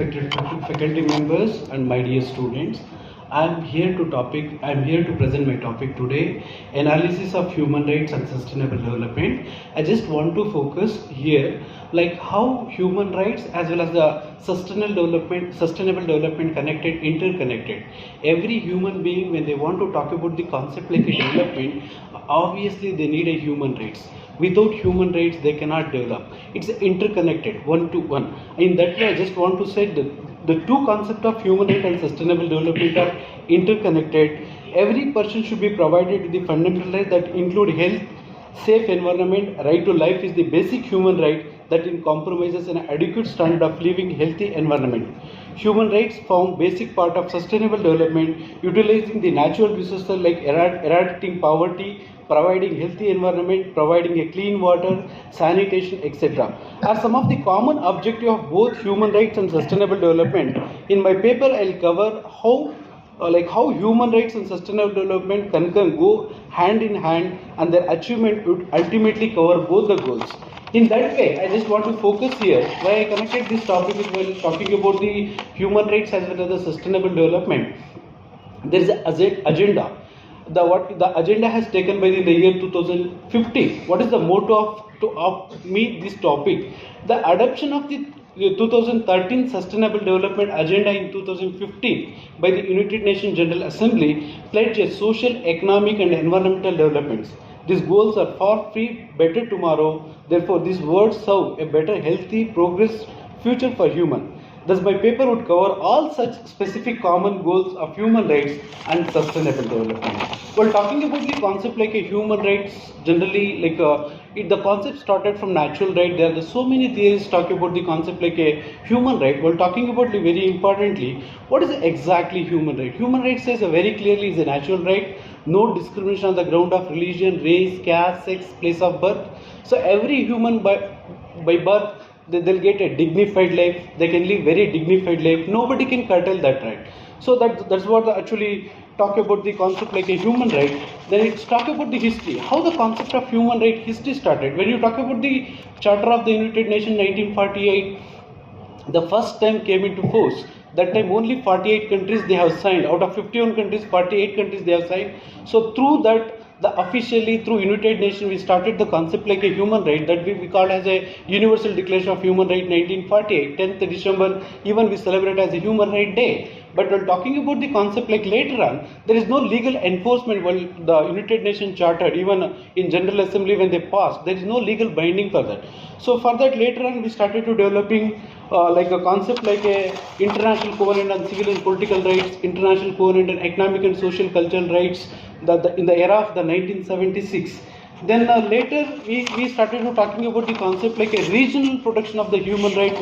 respected faculty members and my dear students. I'm here to present my topic today, analysis of human rights and sustainable development. I just want to focus here like how human rights as well as the sustainable development interconnected. Every human being, when they want to talk about the concept like a development, obviously they need a human rights. Without human rights they cannot develop. It's interconnected, one to one. In that way I just want to say that the two concepts of human right and sustainable development are interconnected. Every person should be provided with the fundamental rights that include health, safe environment. Right to life is the basic human right that compromises an adequate standard of living healthy environment. Human rights form basic part of sustainable development, utilizing the natural resources like eradicating poverty, providing healthy environment, providing a clean water, sanitation, etc. are some of the common objectives of both human rights and sustainable development. In my paper, I'll cover how human rights and sustainable development can go hand in hand, and their achievement would ultimately cover both the goals. In that way, I just want to focus here why I connected this topic with while talking about the human rights as well as the sustainable development. There is an agenda. The agenda has taken by the year 2050. What is the motto of meet this topic? The adoption of the 2013 Sustainable Development Agenda in 2015 by the United Nations General Assembly pledged a social, economic and environmental developments. These goals are for free, better tomorrow. Therefore, these words serve a better, healthy, progress future for human. Thus, my paper would cover all such specific common goals of human rights and sustainable development. While talking about the concept like a human rights, generally the concept started from natural right. There are so many theories talking about the concept like a human right. While talking about very importantly, what is exactly human right? Human right says very clearly is a natural right. No discrimination on the ground of religion, race, caste, sex, place of birth. So every human by birth, they'll get a dignified life. They can live very dignified life. Nobody can curtail that right. So that's what actually talk about the concept like a human right. Then it's talk about the history, how the concept of human right history started. When you talk about the Charter of the United Nations 1948, the first time came into force. That time only 48 countries they have signed. Out of 51 countries, 48 countries they have signed. So through that, officially through United Nations, we started the concept like a human right that we call as a Universal Declaration of Human Rights 1948, 10th December, even we celebrate as a Human Rights Day. But when talking about the concept like later on, there is no legal enforcement. While the United Nations Charter, even in General Assembly when they passed, there is no legal binding for that. So for that later on, we started to developing like a concept like a International Covenant on Civil and Political Rights, International Covenant on Economic and Social Cultural Rights, in the era of the 1976. Then later we started talking about the concept like a regional protection of the human right.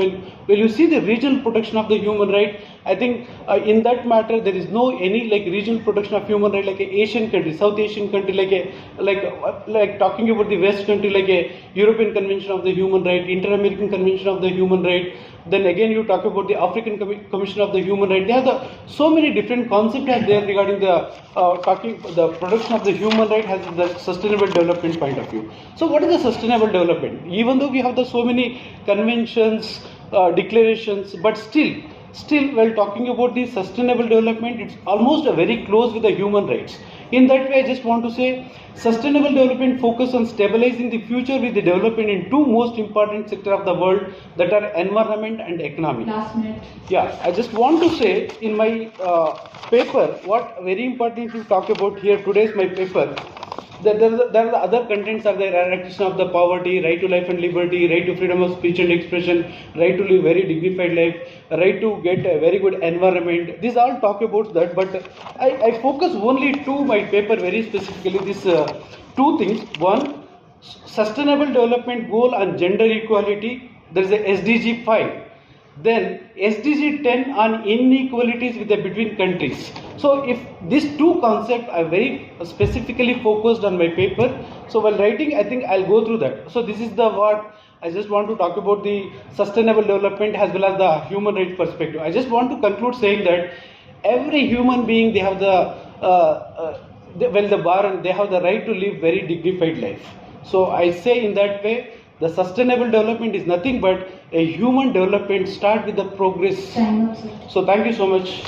When you see the regional protection of the human right, I think in that matter there is no any like regional protection of human right like a Asian country, South Asian country, like talking about the West country like a European Convention of the Human Right, Inter-American Convention of the Human Right. Then again you talk about the African Commission of the Human Right. There are so many different concepts as there regarding the the protection of the human right has the sustainable development point of view. So what is the sustainable development? Even though we have so many conventions, declarations, but still while talking about the sustainable development, it's almost very close with the human rights. In that way, I just want to say sustainable development focus on stabilizing the future with the development in two most important sectors of the world, that are environment and economy. Last minute. Yeah, I just want to say in my paper, what very important to talk about here today is my paper. There are the other contents are there: eradication of the poverty, right to life and liberty, right to freedom of speech and expression, right to live very dignified life, right to get a very good environment. These all talk about that, but I focus only to my paper very specifically these two things. One, sustainable development goal on gender equality. There is a SDG 5. Then SDG 10 on inequalities between countries. So if these two concepts are very specifically focused on my paper, so while writing I think I'll go through that. So this is the what I just want to talk about the sustainable development as well as the human rights perspective. I just want to conclude saying that every human being, they have they have the right to live very dignified life. So I say in that way The sustainable development is nothing but a human development start with the progress. Time up, sir. So thank you so much.